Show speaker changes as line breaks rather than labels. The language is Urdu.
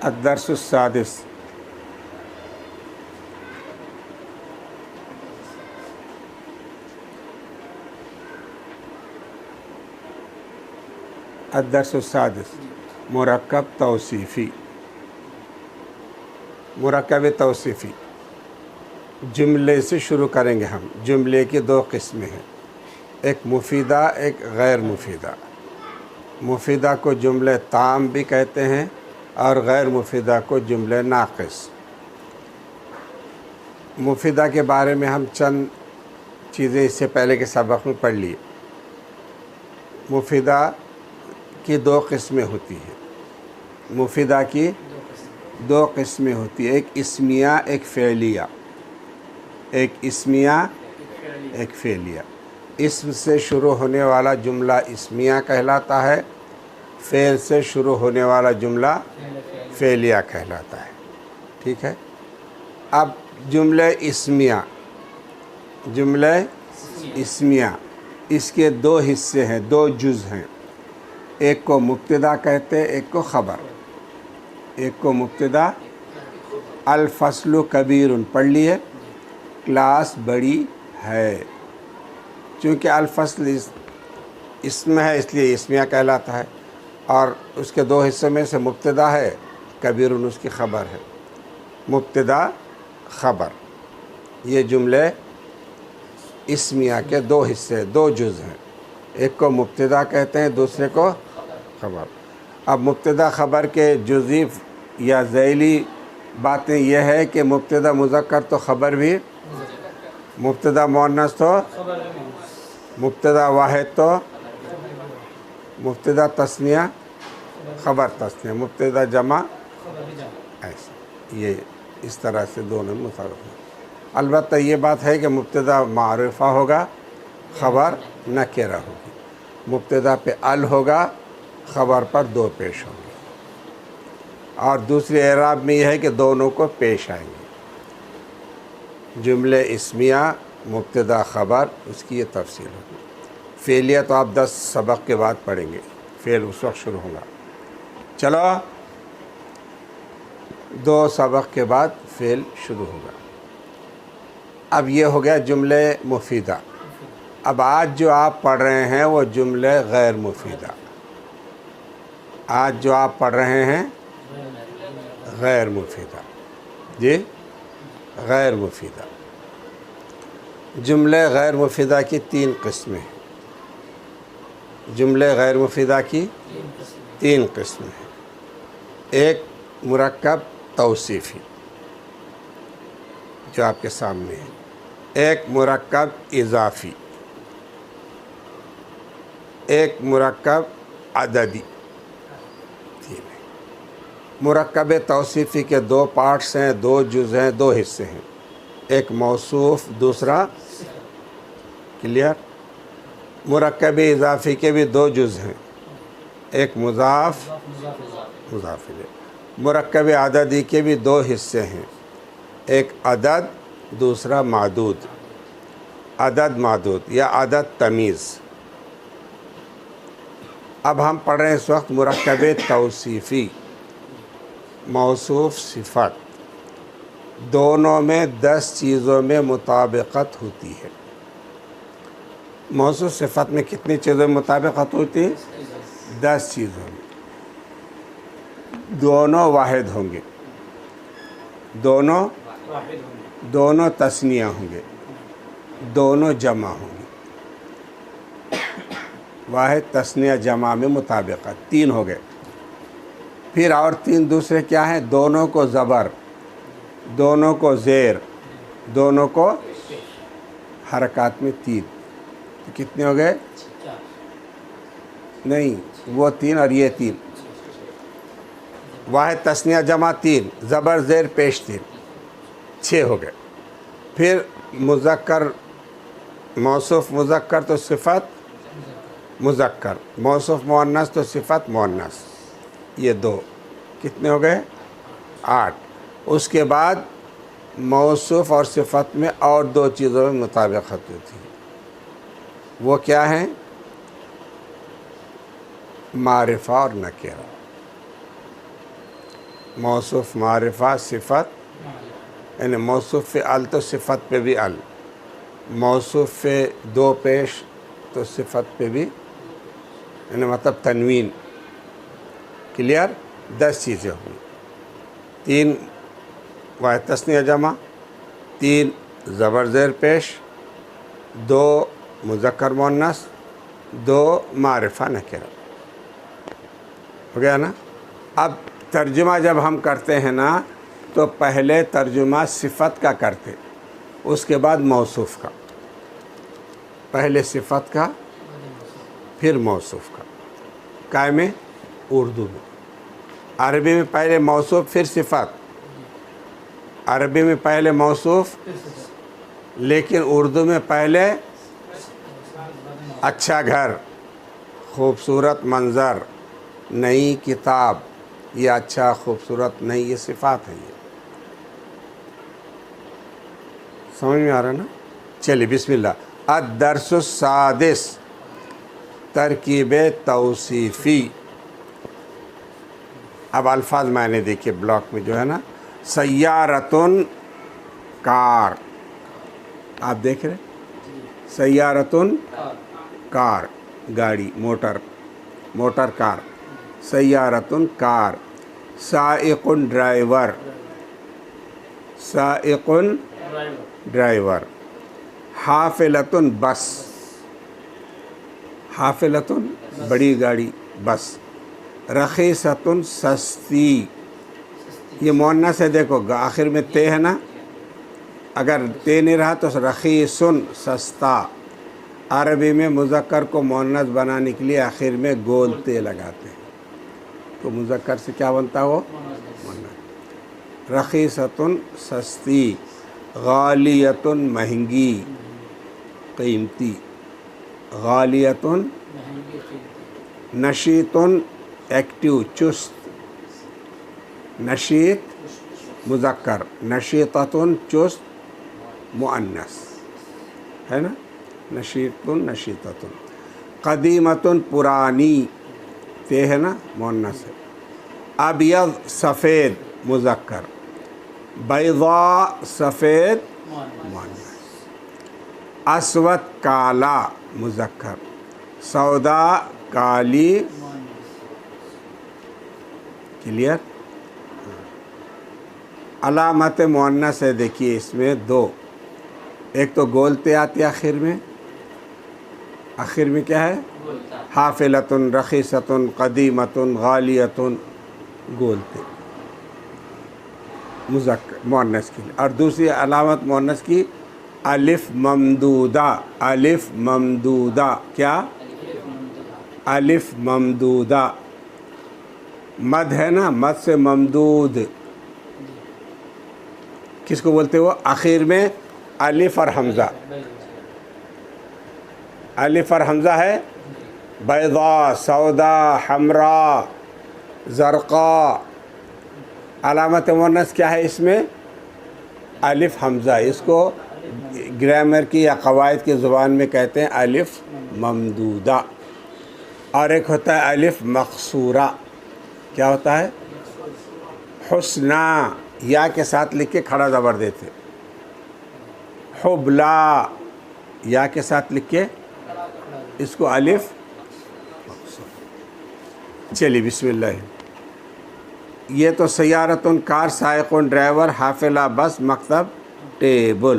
الدرس السادس الدرس السادس مرکب توصیفی. مرکب توصیفی جملے سے شروع کریں گے ہم. جملے کی دو قسمیں ہیں، ایک مفیدہ ایک غیر مفیدہ. مفیدہ کو جملے تام بھی کہتے ہیں اور غیر مفیدہ کو جملے ناقص. مفیدہ کے بارے میں ہم چند چیزیں اس سے پہلے کے سبق میں پڑھ لیے. مفیدہ کی دو قسمیں ہوتی ہیں. مفیدہ کی دو قسمیں ہوتی ہیں، ایک اسمیہ ایک فعلیہ. ایک اسمیہ ایک فعلیہ. اسم سے شروع ہونے والا جملہ اسمیہ کہلاتا ہے، فعل سے شروع ہونے والا جملہ فعلیہ کہلاتا ہے. ٹھیک ہے. اب جملہ اسمیہ اس کے دو حصے ہیں، دو جز ہیں. ایک کو مبتدا کہتے ہیں، ایک کو خبر. ایک کو مبتدا، الفصل کبیر پڑھ لیے، کلاس بڑی ہے. چونکہ الفصل اسم ہے اس لیے اسمیہ کہلاتا ہے، اور اس کے دو حصوں میں سے مبتدا ہے، کبیر اس کی خبر ہے. مبتدا خبر، یہ جملے اسمیہ کے دو حصے، دو جز ہیں. ایک کو مبتدا کہتے ہیں، دوسرے کو خبر. اب مبتدا خبر کے جزئی یا ذیلی باتیں یہ ہے کہ مبتدا مذکر تو خبر بھی، مبتدا مؤنث تو مبتدا واحد تو مبتدا تثنیہ خبر تثنیہ، مبتدا جمع ایسے. یہ اس طرح سے دونوں مطابق ہیں. البتہ یہ بات ہے کہ مبتدا معرفہ ہوگا، خبر نکرہ ہوگی. مبتدا پہ ال ہوگا، خبر پر دو پیش ہوں گے. اور دوسری اعراب میں یہ ہے کہ دونوں کو پیش آئیں گے. جملے اسمیہ مبتدا خبر، اس کی یہ تفصیل ہوگی. فعلیہ تو آپ 10 سبق کے بعد پڑھیں گے، فعل اس وقت شروع ہوگا. چلو 2 سبق کے بعد فعل شروع ہوگا. اب یہ ہو گیا جملے مفیدہ. اب آج جو آپ پڑھ رہے ہیں وہ جملے غیر مفیدہ. آج جو آپ پڑھ رہے ہیں غیر مفیدہ. جی غیر مفیدہ. جملے غیر مفیدہ کی 3 قسمیں ہیں. جملے غیر مفیدہ کی 3 قسمیں ہیں. ایک مرکب توصیفی جو آپ کے سامنے ہے، ایک مرکب اضافی، ایک مرکب عددی. مرکب توصیفی کے 2 پارٹس ہیں، 2 جز ہیں، 2 حصے ہیں. ایک موصوف، دوسرا کلیئر. مرکب اضافی کے بھی 2 جز ہیں، ایک مضاف، مضاف الیہ. مرکب عددی کے بھی 2 حصے ہیں، ایک عدد، دوسرا معدود. عدد معدود یا عدد تمیز. اب ہم پڑھ رہے ہیں اس وقت مرکب توصیفی. موصوف صفت، دونوں میں 10 چیزوں میں مطابقت ہوتی ہے. موصوف صفت میں کتنی چیزوں میں مطابقت ہوتی ہے؟ 10 چیزوں میں. دونوں واحد ہوں گے، دونوں تثنیہ ہوں گے، دونوں جمع ہوں گے. واحد تثنیہ جمع میں مطابقت 3 ہو گئے. پھر اور 3 دوسرے کیا ہیں؟ دونوں کو زبر، دونوں کو زیر، دونوں کو حرکات میں 3. تو کتنے ہو گئے؟ نہیں، وہ 3 اور یہ 3. واحد تثنیہ جمع 3، زبر زیر پیش 3، 6 ہو گئے. پھر مذکر، موصوف مذکر تو صفت مذکر، موصوف مؤنث تو صفت مؤنث. یہ 2 کتنے ہو گئے؟ 8. اس کے بعد موصوف اور صفت میں اور 2 چیزوں میں مطابقت ہوتی ہے. وہ کیا ہیں؟ معرفہ اور نکرہ. موصوف معرفہ صفت، یعنی موصوف پہ ال تو صفت پہ بھی ال، موصوف پہ دو پیش تو صفت پہ بھی، یعنی مطلب تنوین. کلیئر؟ 10 چیزیں ہوئی. 3 واحد تثنیہ جمع، 3 زبر زیر پیش، 2 مذکر مؤنث، 2 معرفہ نکرہ. ہو گیا نا؟ اب ترجمہ جب ہم کرتے ہیں نا تو پہلے ترجمہ صفت کا کرتے، اس کے بعد موصوف کا. پہلے صفت کا پھر موصوف کا. کائے میں؟ اردو میں. عربی میں پہلے موصوف پھر صفت، عربی میں پہلے موصوف، لیکن اردو میں پہلے اچھا گھر، خوبصورت منظر، نئی کتاب، یہ اچھا خوبصورت نئی، یہ صفات ہیں. یہ سمجھ میں آ رہا نا؟ چلیے بسم اللہ. الدرس السادس، ترکیب توصیفی. اب الفاظ میں نے دیکھیے بلاک میں جو ہے نا، سیارتن کار، آپ دیکھ رہے، سیارتن کار گاڑی، موٹر کار، سیارتن کار. سائقن ڈرائیور، سائقن ڈرائیور. حافلتن بس، حافلتن بڑی گاڑی، بس. رخیصتن سستی، یہ مؤنث ہے، دیکھو آخر میں تے ہے نا، اگر تے نہیں رہا تو رخیصن سستا. عربی میں مذکر کو مؤنث بنانے کے لیے آخر میں گول تے لگاتے ہیں، تو مذکر سے کیا بنتا وہ؟ مؤنث. رخیصتن سستی. غالیتن مہنگی، قیمتی. غالیتن. نشیطن ایکٹیو، چست. نشیط مذکر، نشیطتن چست مؤنث ہے نا، نشیطن نشیطتن. قدیمتن پرانی، تے ہے نا مؤنث ہے. ابیض سفید مذکر، بیضاء سفید مؤنث. اسود کالا مذکر، سودا کالی. کلیئر؟ علامت مؤنث ہے، دیکھیے اس میں 2، ایک تو گولتے آتی آخر میں، آخر میں کیا ہے؟ حافلتن، رخیصتن، قدیمتن، غالیتن، گولتے مذکر مؤنث کی. اور دوسری علامت مؤنث کی الف ممدودہ، الف ممدودہ. کیا؟ الف ممدودہ. مد ہے نا، مد سے ممدود کس کو بولتے ہو؟ آخر میں الف اور حمزہ، الف اور حمزہ ہے. بیضاء، سودا، حمراء، زرقاء. علامت مؤنث کیا ہے اس میں؟ الف حمزہ. اس کو گرامر کی یا قواعد کی زبان میں کہتے ہیں الف ممدودہ. اور ایک ہوتا ہے الف مقصورہ. کیا ہوتا ہے؟ حسنہ، یا کے ساتھ لکھ کے کھڑا زبر دیتے. حبلا، یا کے ساتھ لکھ کے اس کو الف مقصورہ. چلیے بسم اللہ. یہ تو سیارتن کار، سائقن ڈرائیور، حافلہ بس، مکتب ٹیبل.